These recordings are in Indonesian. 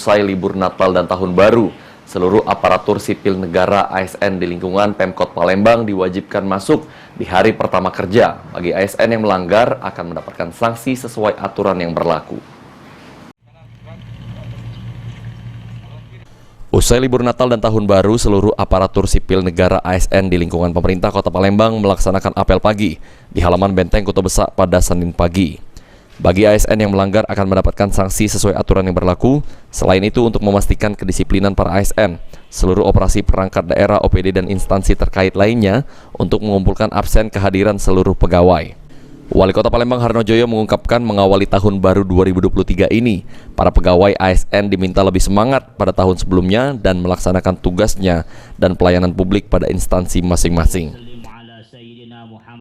usai libur Natal dan Tahun Baru. Seluruh aparatur sipil negara ASN di lingkungan Pemkot Palembang diwajibkan masuk di hari pertama kerja. Bagi ASN yang melanggar akan mendapatkan sanksi sesuai aturan yang berlaku. Usai libur Natal dan Tahun Baru, seluruh aparatur sipil negara ASN di lingkungan pemerintah Kota Palembang melaksanakan apel pagi di halaman Benteng Kota Besar pada Senin pagi. Bagi ASN yang melanggar akan mendapatkan sanksi sesuai aturan yang berlaku. Selain itu, untuk memastikan kedisiplinan para ASN, seluruh operasi perangkat daerah, OPD, dan instansi terkait lainnya untuk mengumpulkan absen kehadiran seluruh pegawai. Wali Kota Palembang Harnojoyo mengungkapkan mengawali tahun baru 2023 ini, para pegawai ASN diminta lebih semangat pada tahun sebelumnya dan melaksanakan tugasnya dan pelayanan publik pada instansi masing-masing.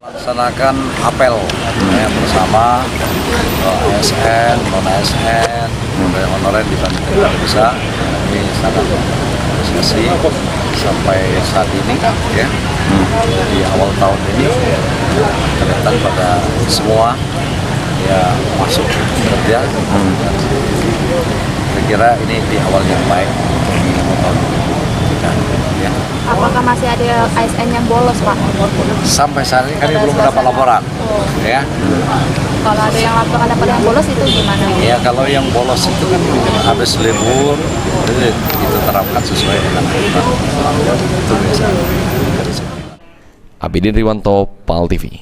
Laksanakan apel bersama ASN, non-ASN, honorer di Banten bisa. Ini sangat apresiasi sampai saat ini ya. Di awal tahun ini kelihatan pada semua ya masuk kerja. Saya kira ini di awal yang baik di tahun ya. Apakah masih ada ASN yang bolos, Pak? Sampai saat ini kami belum mendapat laporan. Ya. Kalau ada yang laporan dapat yang bolos itu gimana? Ya, kalau yang bolos itu kan habis libur, itu kita terapkan sesuai dengan aturan. Itu biasa. Abidin Riwanto, PAL TV.